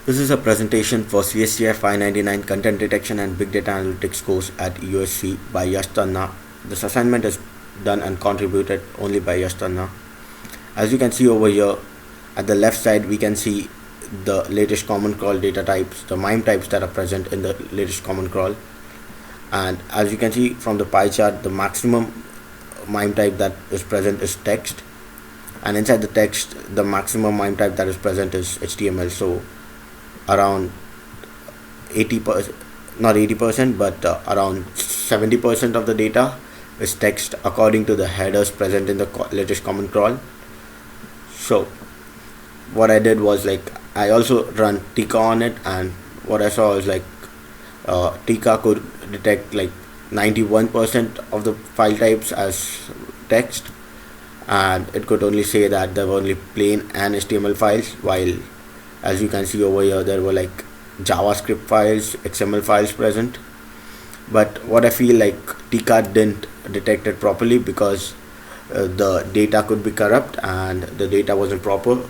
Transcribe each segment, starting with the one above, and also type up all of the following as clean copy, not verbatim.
This is a presentation for CSCI 599 Content Detection and Big Data Analytics course at USC by Yash Tanna. This assignment is done and contributed only by Yash Tanna. As you can see over here, at the left side we can see the latest common crawl data types, the MIME types that are present in the latest common crawl. And as you can see from the pie chart, the maximum MIME type that is present is text, and inside the text the maximum MIME type that is present is HTML. So around 80%, not 80%, but around 70% of the data is text according to the headers present in the latest common crawl. So what I did was, like, I also run Tika on it, and what I saw is like Tika could detect like 91% of the file types as text, and it could only say that there were only plain and HTML files, while as you can see over here there were like JavaScript files, XML files present. But what I feel like Tika didn't detect it properly because the data could be corrupt and the data wasn't proper.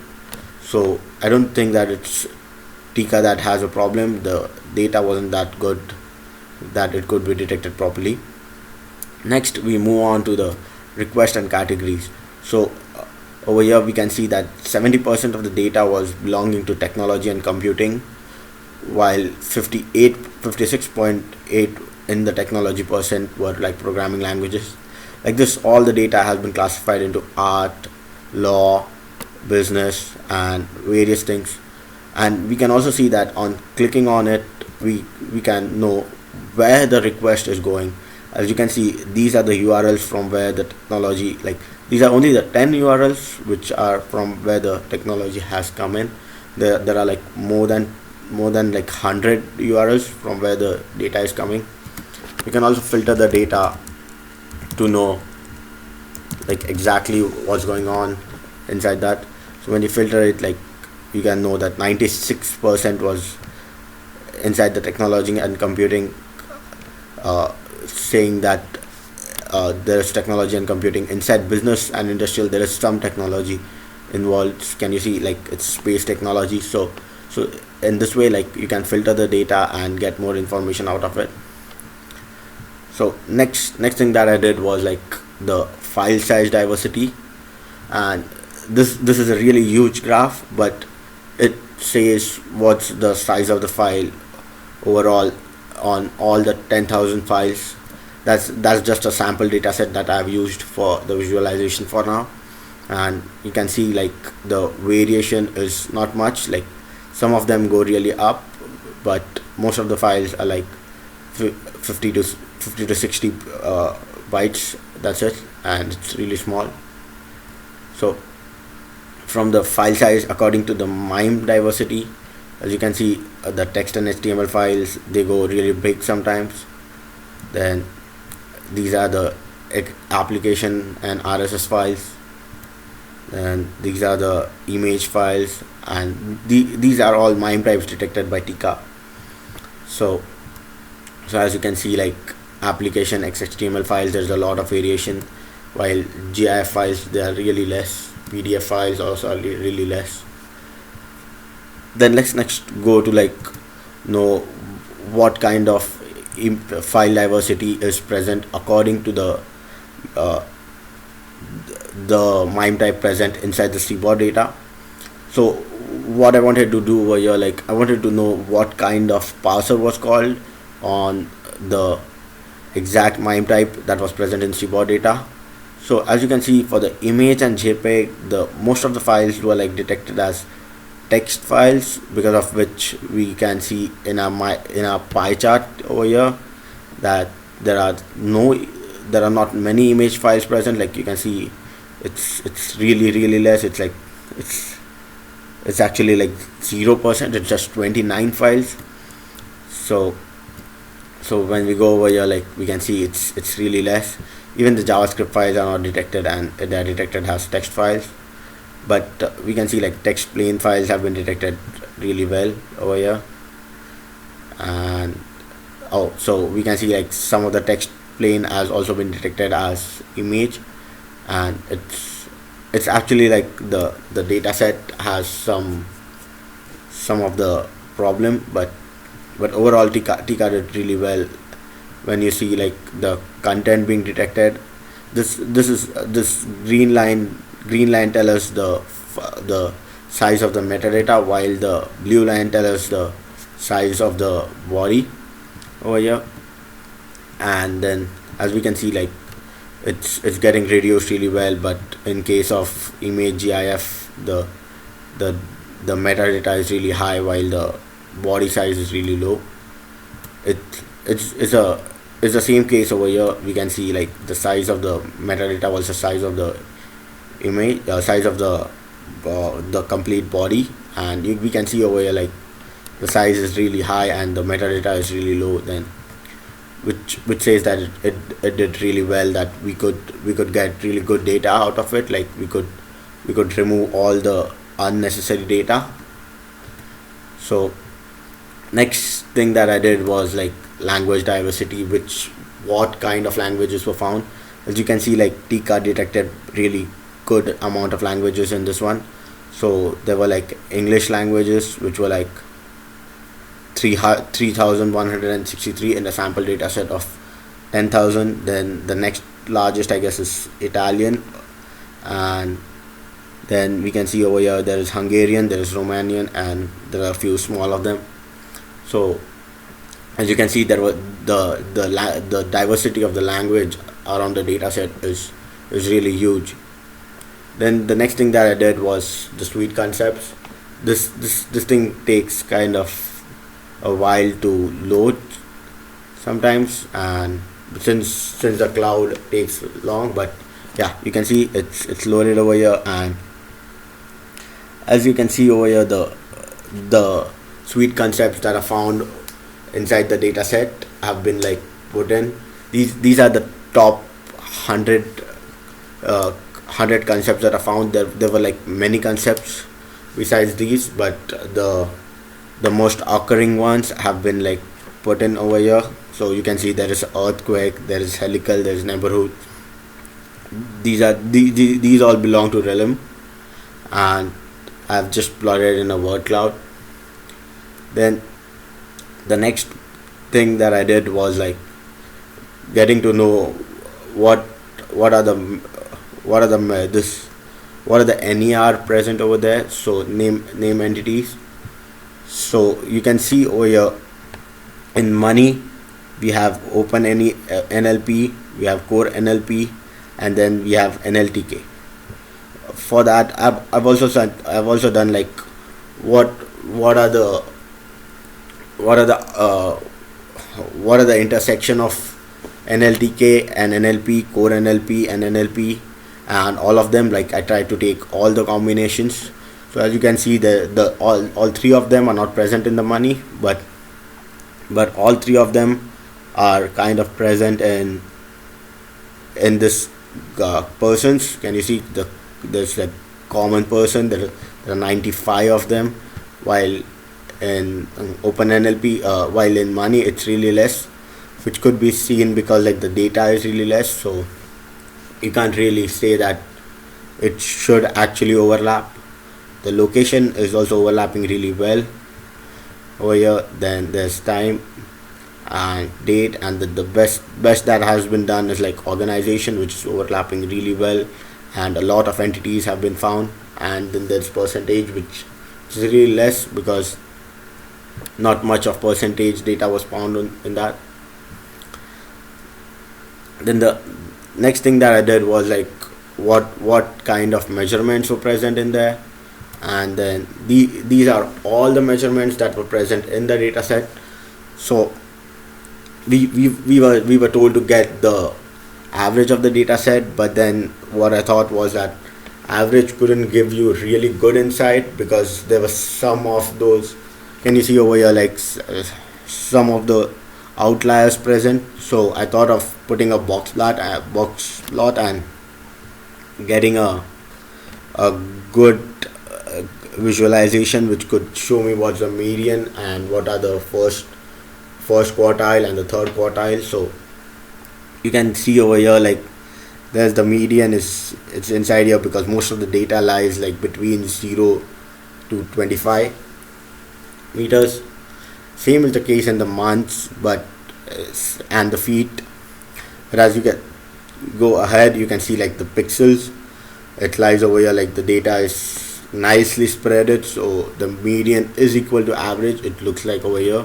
So I don't think that it's Tika that has a problem. The data wasn't that good that it could be detected properly. Next we move on to the request and categories. So over here we can see that 70% of the data was belonging to technology and computing, while 56.8 in the technology percent were like programming languages. Like this, all the data has been classified into art, law, business, and various things. And we can also see that on clicking on it, we can know where the request is going. As you can see, these are the URLs from where the technology, like these are only the 10 URLs which are from where the technology has come in. There are like more than like 100 URLs from where the data is coming. You can also filter the data to know like exactly what's going on inside that. So when you filter it, like you can know that 96% was inside the technology and computing, saying that there is technology and computing. Inside business and industrial there is some technology involved. Can you see, like, it's space technology. So in this way, like, you can filter the data and get more information out of it. So next thing that I did was like the file size diversity, and this is a really huge graph, but it says what's the size of the file overall on all the 10,000 files. That's just a sample data set that I've used for the visualization for now. And you can see like the variation is not much. Like some of them go really up, but most of the files are like 50 to 60 bytes. That's it, and it's really small. So from the file size according to the MIME diversity, as you can see, the text and HTML files, they go really big sometimes. Then these are the application and RSS files, and these are the image files, and these are all MIME types detected by Tika. So as you can see, like application XHTML files, there's a lot of variation, while GIF files, they are really less. PDF files also are really less. Then let's next go to like know what kind of file diversity is present according to the MIME type present inside the CBOR data. So what I wanted to do over here, like I wanted to know what kind of parser was called on the exact MIME type that was present in CBOR data. So as you can see, for the image and JPEG, the most of the files were like detected as text files, because of which we can see in our pie chart over here that there are not many image files present. Like you can see, it's really less. It's like it's actually like 0%. It's just 29 files. So when we go over here, like we can see it's really less. Even the JavaScript files are not detected, and they are detected as text files. But we can see like text plain files have been detected really well over here. And so we can see like some of the text plain has also been detected as image, and it's actually like the data set has some of the problem, but overall Tika did really well. When you see like the content being detected, this green line tell us the size of the metadata, while the blue line tell us the size of the body over here. And then as we can see, like it's getting reduced really well, but in case of image GIF, the the metadata is really high while the body size is really low. it it's the same case over here. We can see like the size of the metadata was the size of the image, size of the complete body, and we can see over here like the size is really high and the metadata is really low, then which says that it did really well, that we could get really good data out of it. Like we could remove all the unnecessary data. So next thing that I did was like language diversity, which what kind of languages were found. As you can see, like Tika detected really good amount of languages in this one. So there were like English languages, which were like 3,163 in the sample data set of 10,000. Then the next largest, I guess, is Italian, and then we can see over here there is Hungarian, there is Romanian, and there are a few small of them. So as you can see, there were the diversity of the language around the data set is really huge. Then the next thing that I did was the suite concepts. This thing takes kind of a while to load sometimes, and since the cloud takes long, but yeah, you can see it's loaded over here. And as you can see over here, the suite concepts that are found inside the data set have been like put in. These are the top 100 concepts that are found. There were like many concepts besides these, but the most occurring ones have been like put in over here. So you can see there is earthquake, there is helical, there is neighborhood. These all belong to realm, and I've just plotted in a word cloud. Then the next thing that I did was like getting to know what are the NER present over there. So name entities. So you can see over here in money we have open NLP, we have core NLP, and then we have NLTK. For that I've also done like what are the intersection of NLTK and NLP, core NLP and NLP, and all of them. Like I tried to take all the combinations. So as you can see, all three of them are not present in the money, but all three of them are kind of present in this persons. Can you see there's like common person, there are 95 of them, while in open NLP, while in money it's really less, which could be seen because like the data is really less. So you can't really say that it should actually overlap. The location is also overlapping really well over here. Then there's time and date, and the best that has been done is like organization, which is overlapping really well, and a lot of entities have been found. And then there's percentage, which is really less because not much of percentage data was found in that. Then the next thing that I did was like what kind of measurements were present in there, and then these are all the measurements that were present in the data set. So we were told to get the average of the data set, but then what I thought was that average couldn't give you really good insight because there was some of those. Can you see over here like some of the outliers present? So I thought of putting a box plot and getting a good visualization which could show me what's the median and what are the first quartile and the third quartile. So you can see over here like there's the median it's inside here because most of the data lies like between 0 to 25. meters. Same is the case in the months, but and the feet. But as you get go ahead, you can see like the pixels. It lies over here like the data is nicely spreaded, so the median is equal to average. It looks like over here,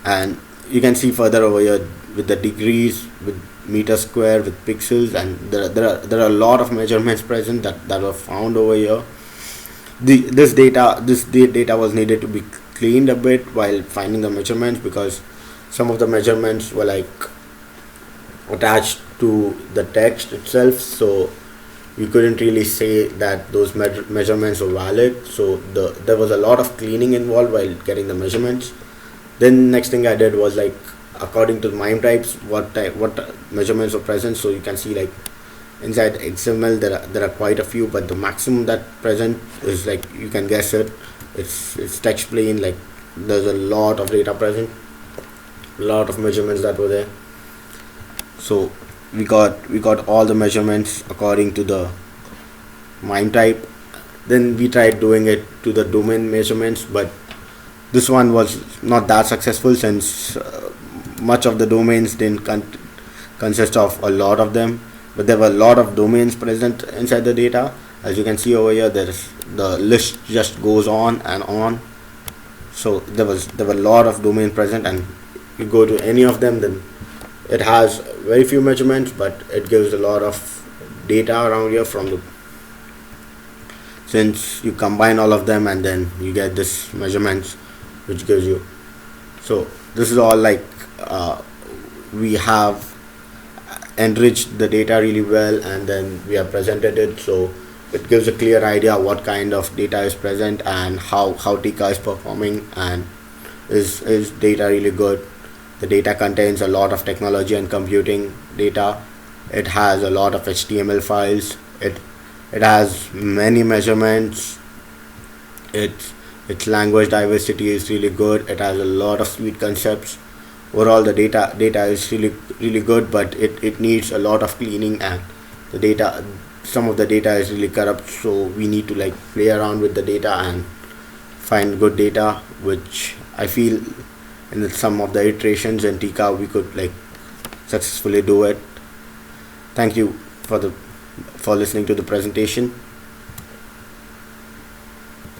and you can see further over here with the degrees, with meter square, with pixels, and there are a lot of measurements present that were found over here. This data was needed to be cleaned a bit while finding the measurements, because some of the measurements were like attached to the text itself, so we couldn't really say that those measurements were valid. So there was a lot of cleaning involved while getting the measurements. Then next thing I did was like, according to the MIME types, what measurements were present. So you can see like inside XML there are quite a few, but the maximum that present is like, you can guess it. It's text plain. Like there's a lot of data present, a lot of measurements that were there. So we got all the measurements according to the MIME type. Then we tried doing it to the domain measurements, but this one was not that successful, since much of the domains didn't consist of a lot of them, but there were a lot of domains present inside the data. As you can see over here, the list just goes on and on. So there were a lot of domain present, and you go to any of them, then it has very few measurements, but it gives a lot of data around here since you combine all of them, and then you get this measurements which gives you. So this is all like, we have enriched the data really well, and then we have presented it, so it gives a clear idea what kind of data is present and how Tika is performing, and is data really good. The data contains a lot of technology and computing data. It has a lot of HTML files. It has many measurements. Its language diversity is really good. It has a lot of sweet concepts. Overall, the data is really good, but it needs a lot of cleaning, and some of the data is really corrupt. So we need to like play around with the data and find good data, which I feel in some of the iterations in Tika we could like successfully do it. Thank you for listening to the presentation.